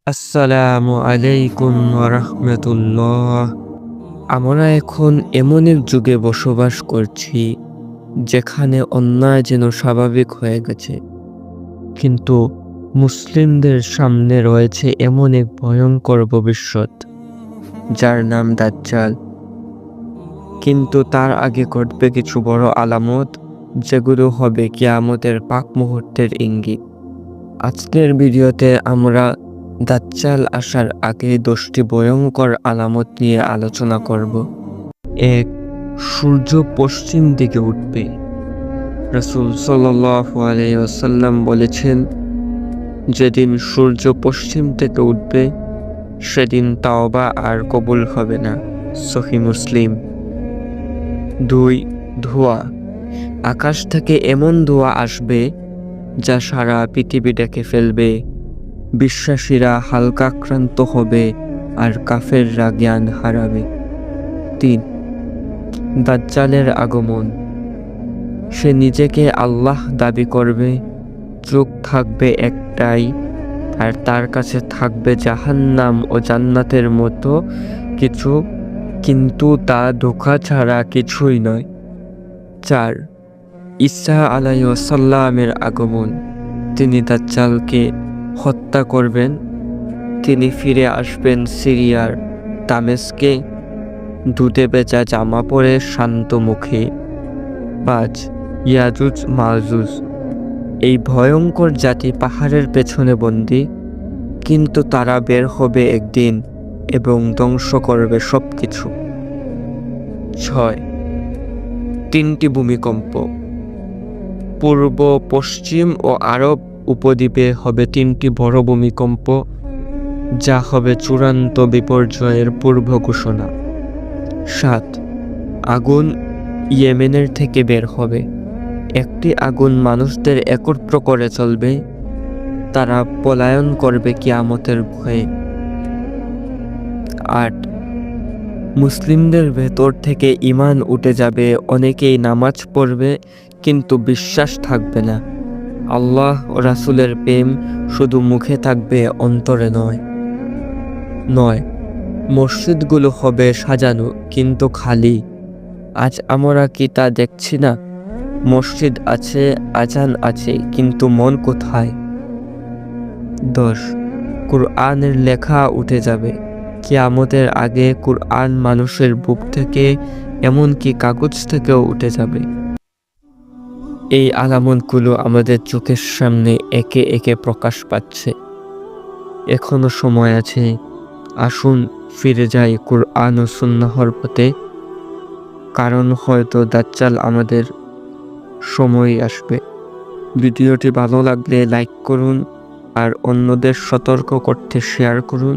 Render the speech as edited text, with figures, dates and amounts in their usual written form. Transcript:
আসসালামু আলাইকুম রাহমাতুল্লাহ। আমরা এখন এমন এক যুগে বসবাস করছি যেখানে অন্যায় যেন স্বাভাবিক হয়ে গেছে, কিন্তু মুসলিমদের সামনে রয়েছে এমন এক ভয়ঙ্কর ভবিষ্যৎ যার নাম দাজ্জাল। কিন্তু তার আগে ঘটবে কিছু বড় আলামত, যেগুলো হবে কিয়ামতের পাক মুহূর্তের ইঙ্গিত। আজকের ভিডিওতে আমরা দাজ্জাল আসার আগে 10টি ভয়ঙ্কর আলামত নিয়ে আলোচনা করব। 1. সূর্য পশ্চিম দিকে উঠবে। রাসূল সাল্লাল্লাহু আলাইহি ওয়াসাল্লাম বলেছেন, যেদিন সূর্য পশ্চিম থেকে উঠবে সেদিন তাওবা আর কবুল হবে না। সহিহ মুসলিম। 2. ধোঁয়া। আকাশ থেকে এমন ধোঁয়া আসবে যা সারা পৃথিবী ঢেকে ফেলবে। বিশ্বাসীরা হালকাক্রান্ত হবে আর কাফেররা জ্ঞান হারাবে। 3. দাজ্জালের আগমন। সে নিজেকে আল্লাহ দাবি করবে, চোখ থাকবে একটাই, আর তার কাছে থাকবে জাহান্নাম ও জান্নাতের মতো কিছু, কিন্তু তা ধোঁকা ছাড়া কিছুই নয়। 4. ঈসা আলাইহিস সালামের আগমন। তিনি দাজ্জালকে হত্যা করবেন। তিনি ফিরে আসবেন সিরিয়ার দামেস্কে, দুধে ভেজা জামা পরে শান্ত মুখে। 5. ইয়াজুজ মাজুজ। এই ভয়ঙ্কর জাতি পাহাড়ের পেছনে বন্দী, কিন্তু তারা বের হবে একদিন এবং ধ্বংস করবে সবকিছু। 6. 3টি ভূমিকম্প। পূর্ব, পশ্চিম ও আরব উপদ্বীপে হবে 3টি বড় ভূমিকম্প, যা হবে চূড়ান্ত বিপর্যয়ের পূর্ব ঘোষণা। 7. আগুন ইয়েমেনের থেকে বের হবে। একটি আগুন মানুষদের একত্র করে চলবে, তারা পলায়ন করবে কিয়ামতের ভয়ে। 8. মুসলিমদের ভেতর থেকে ঈমান উঠে যাবে, অনেকেই নামাজ পড়বে কিন্তু বিশ্বাস থাকবে না। আল্লাহ ও রাসূলের প্রেম শুধু মুখে থাকবে, অন্তরে নয়। 9. মসজিদগুলো হবে সাজানো কিন্তু খালি। আজ আমরা কি তা দেখছি না? মসজিদ আছে, আজান আছে, কিন্তু মন কোথায়? 10. কুরআনের লেখা উঠে যাবে। কিয়ামতের আগে কুরআন মানুষের বুক থেকে, এমনকি কাগজ থেকেও উঠে যাবে। এই আলামতগুলো আমাদের চোখের সামনে একে একে প্রকাশ পাচ্ছে। এখনো সময় আছে, আসুন ফিরে যাই কুরআন ও সুন্নাহর পথে, কারণ হয়তো দাজ্জাল আমাদের সময় আসবে। ভিডিওটি ভালো লাগলে লাইক করুন আর অন্যদের সতর্ক করতে শেয়ার করুন।